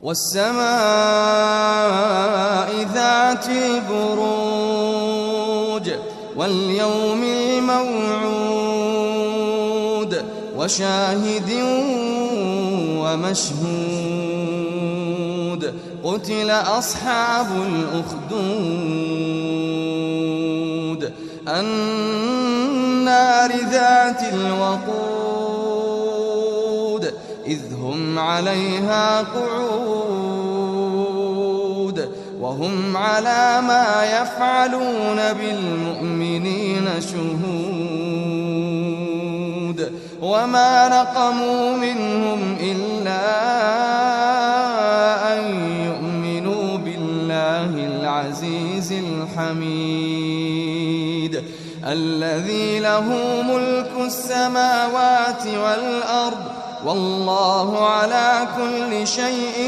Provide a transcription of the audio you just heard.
والسماء ذات البروج واليوم الموعود وشاهد ومشهود قتل أصحاب الأخدود النار ذات الوقود إذ هم عليها قعود وهم على ما يفعلون بالمؤمنين شهود وما نقموا منهم إلا أن يؤمنوا بالله العزيز الحميد الذي له ملك السماوات والأرض والله على كل شيء